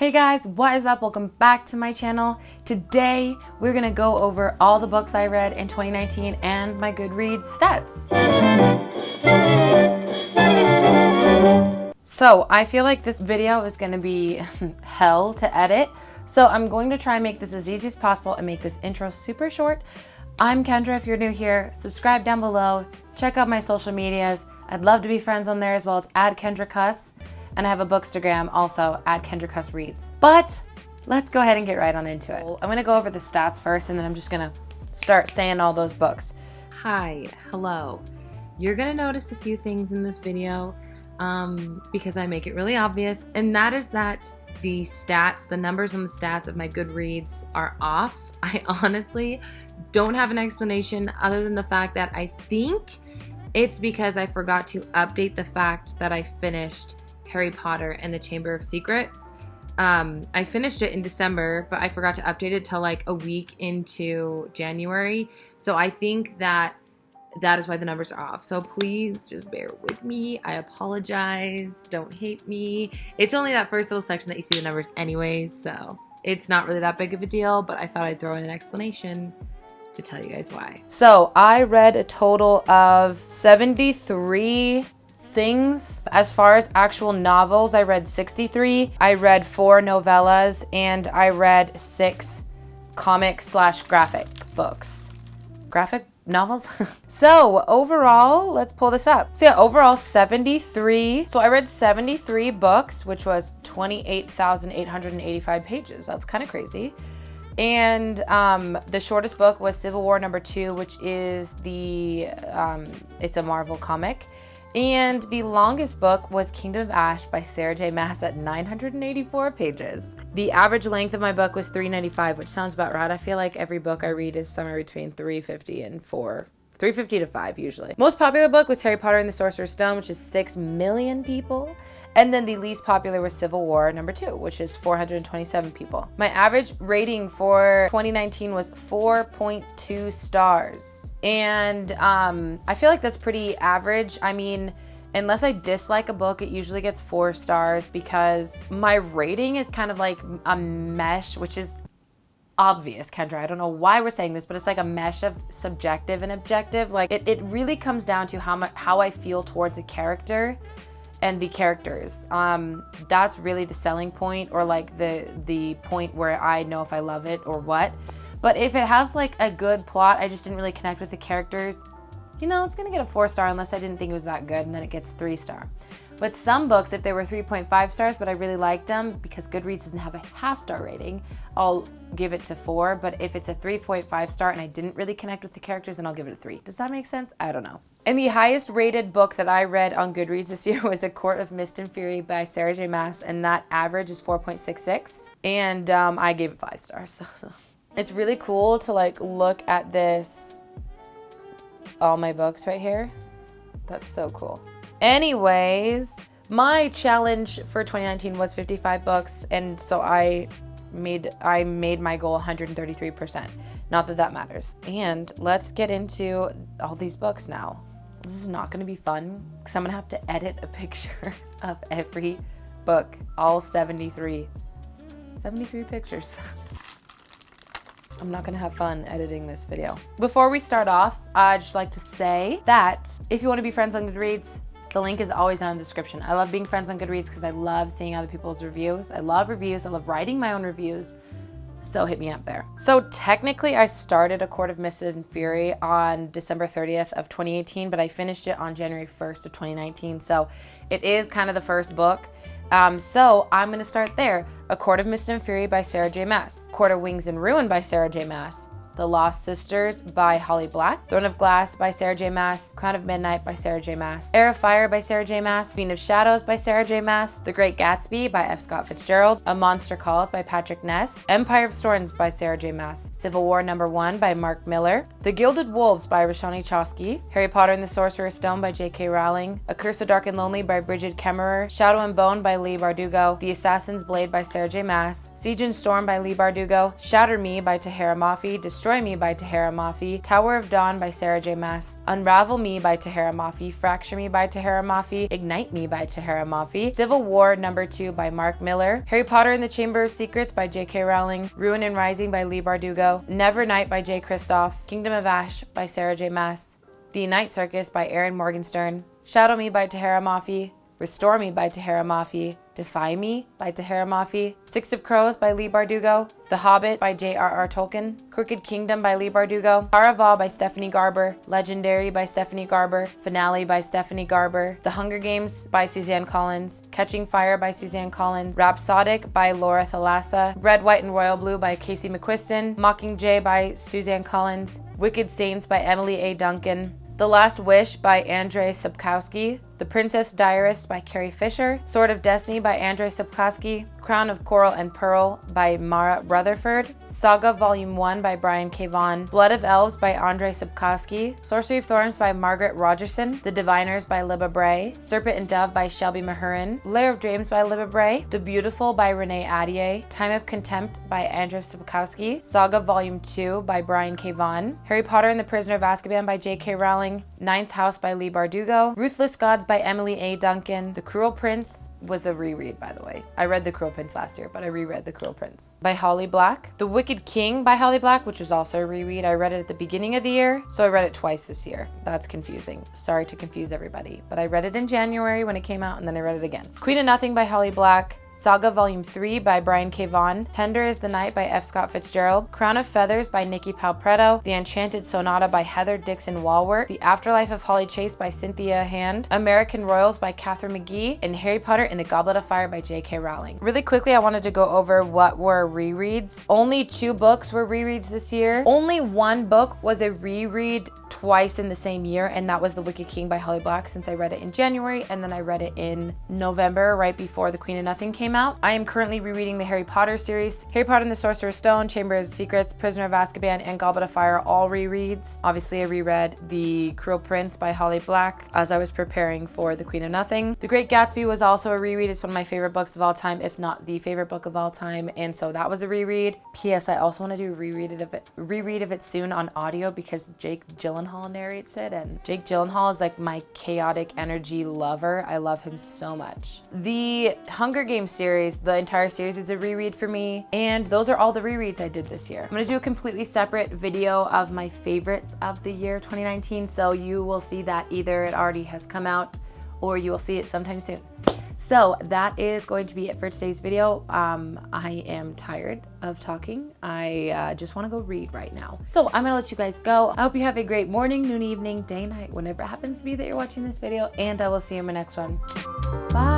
Hey guys, what is up? Welcome back to my channel. Today, we're gonna go over all the books I read in 2019 and my Goodreads stats. So, I feel like this video is gonna be hell to edit. So I'm going to try and make this as easy as possible and make this intro super short. I'm Kendra. If you're new here, subscribe down below. Check out my social medias. I'd love to be friends on there as well. It's @Kendra Cus. And I have a bookstagram also @Kendra Cus Reads. But let's go ahead and get right on into it. I'm gonna go over the stats first and then I'm just gonna start saying all those books. Hi, hello. You're gonna notice a few things in this video because I make it really obvious, and that is that the stats, the numbers on the stats of my Goodreads are off. I honestly don't have an explanation other than the fact that I think it's because I forgot to update the fact that I finished Harry Potter and the Chamber of Secrets. I finished it in December, but I forgot to update it till like a week into January. So I think that is why the numbers are off. So please just bear with me. I apologize. Don't hate me. It's only that first little section that you see the numbers anyways, so it's not really that big of a deal, but I thought I'd throw in an explanation to tell you guys why. So I read a total of 73 things. As far as actual novels, I read 63. I read 4 novellas and I read 6 comic/graphic books. Graphic novels? So overall, let's pull this up. So yeah, overall 73. So I read 73 books, which was 28,885 pages. That's kind of crazy. And the shortest book was Civil War #2, which is it's a Marvel comic. And the longest book was Kingdom of Ash by Sarah J. Maas at 984 pages. The average length of my book was 395, which sounds about right. I feel like every book I read is somewhere between 350 and 350 to 5 usually. Most popular book was Harry Potter and the Sorcerer's Stone, which is 6 million people. And then the least popular was Civil War #2, which is 427 people. My average rating for 2019 was 4.2 stars. And I feel like that's pretty average. I mean, unless I dislike a book, it usually gets 4 stars because my rating is kind of like a mesh, which is obvious, Kendra. I don't know why we're saying this, but it's like a mesh of subjective and objective. Like it really comes down to how I feel towards a character and the characters. That's really the selling point, or like the point where I know if I love it or what. But if it has like a good plot, I just didn't really connect with the characters, you know, it's gonna get a 4 star unless I didn't think it was that good, and then it gets 3 star. But some books, if they were 3.5 stars, but I really liked them, because Goodreads doesn't have a half-star rating, I'll give it to 4. But if it's a 3.5 star and I didn't really connect with the characters, then I'll give it a 3. Does that make sense? I don't know. And the highest rated book that I read on Goodreads this year was A Court of Mist and Fury by Sarah J. Maas, and that average is 4.66. And I gave it 5 stars. So. It's really cool to like look at this, all my books right here. That's so cool. Anyways, my challenge for 2019 was 55 books, and so I made my goal 133%. Not that that matters. And let's get into all these books now. This is not gonna be fun because I'm gonna have to edit a picture of every book, all 73 pictures. I'm not gonna have fun editing this video. Before we start off, I'd just like to say that if you wanna be friends on Goodreads, the link is always down in the description. I love being friends on Goodreads because I love seeing other people's reviews. I love reviews, I love writing my own reviews, so hit me up there. So technically I started A Court of Mist and Fury on December 30th of 2018, but I finished it on January 1st of 2019, so it is kind of the first book. So I'm gonna start there. A Court of Mist and Fury by Sarah J. Maas. Court of Wings and Ruin by Sarah J. Maas. The Lost Sisters by Holly Black. Throne of Glass by Sarah J. Maas. Crown of Midnight by Sarah J. Maas. Heir of Fire by Sarah J. Maas. Queen of Shadows by Sarah J. Maas. The Great Gatsby by F. Scott Fitzgerald. A Monster Calls by Patrick Ness. Empire of Storms by Sarah J. Maas. Civil War #1 by Mark Miller. The Gilded Wolves by Roshani Chosky. Harry Potter and the Sorcerer's Stone by J.K. Rowling. A Curse of Dark and Lonely by Bridget Kemmerer. Shadow and Bone by Leigh Bardugo. The Assassin's Blade by Sarah J. Maas. Siege and Storm by Leigh Bardugo. Shatter Me by Tahira Mafi. Destroy Me by Tahereh Mafi, Tower of Dawn by Sarah J. Maas, Unravel Me by Tahereh Mafi, Fracture Me by Tahereh Mafi, Ignite Me by Tahereh Mafi, Civil War No. 2 by Mark Miller, Harry Potter and the Chamber of Secrets by J.K. Rowling, Ruin and Rising by Leigh Bardugo, Never Night by J. Kristoff, Kingdom of Ash by Sarah J. Maas, The Night Circus by Erin Morgenstern, Shadow Me by Tahereh Mafi, Restore Me by Tahereh Mafi, Defy Me by Tahereh Mafi, Six of Crows by Leigh Bardugo, The Hobbit by J.R.R. Tolkien, Crooked Kingdom by Leigh Bardugo, Caraval by Stephanie Garber, Legendary by Stephanie Garber, Finale by Stephanie Garber, The Hunger Games by Suzanne Collins, Catching Fire by Suzanne Collins, Rhapsodic by Laura Thalassa, Red, White, and Royal Blue by Casey McQuiston, Mockingjay by Suzanne Collins, Wicked Saints by Emily A. Duncan, The Last Wish by Andrzej Sapkowski, The Princess Diarist by Carrie Fisher, Sword of Destiny by Andrzej Sapkowski, Crown of Coral and Pearl by Mara Rutherford, Saga Volume 1 by Brian K. Vaughan, Blood of Elves by Andrzej Sapkowski, Sorcery of Thorns by Margaret Rogerson, The Diviners by Libba Bray, Serpent and Dove by Shelby Mahurin, Lair of Dreams by Libba Bray, The Beautiful by Renee Adier, Time of Contempt by Andrzej Sapkowski, Saga Volume 2 by Brian K. Vaughan, Harry Potter and the Prisoner of Azkaban by J.K. Rowling, Ninth House by Leigh Bardugo, Ruthless Gods by Emily A. Duncan, The Cruel Prince was a reread, by the way. I read The Cruel Prince last year, but I reread The Cruel Prince by Holly Black, The Wicked King by Holly Black, which was also a reread. I read it at the beginning of the year, so I read it twice this year. That's confusing. Sorry to confuse everybody, but I read it in January when it came out, and then I read it again. Queen of Nothing by Holly Black, Saga Volume 3 by Brian K. Vaughan, Tender is the Night by F. Scott Fitzgerald, Crown of Feathers by Nikki Palpretto, The Enchanted Sonata by Heather Dixon Walworth, The Afterlife of Holly Chase by Cynthia Hand, American Royals by Catherine McGee, and Harry Potter and the Goblet of Fire by J.K. Rowling. Really quickly, I wanted to go over what were rereads. Only 2 books were rereads this year. Only 1 book was a reread twice in the same year, and that was The Wicked King by Holly Black, since I read it in January and then I read it in November, right before The Queen of Nothing came out. I am currently rereading the Harry Potter series. Harry Potter and the Sorcerer's Stone, Chamber of Secrets, Prisoner of Azkaban, and Goblet of Fire, all rereads. Obviously, I reread The Cruel Prince by Holly Black as I was preparing for The Queen of Nothing. The Great Gatsby was also a reread. It's one of my favorite books of all time, if not the favorite book of all time, and so that was a reread. P.S. I also want to do a reread of it soon on audio because Jake Gyllenhaal narrates it, and Jake Gyllenhaal is like my chaotic energy lover. I love him so much. The Hunger Games series, the entire series, is a reread for me, and those are all the rereads I did this year. I'm gonna do a completely separate video of my favorites of the year 2019, so you will see that either it already has come out or you will see it sometime soon. So that is going to be it for today's video. I am tired of talking. I just want to go read right now. So I'm gonna let you guys go. I hope you have a great morning, noon, evening, day, night, whenever it happens to be that you're watching this video, and I will see you in my next one. Bye.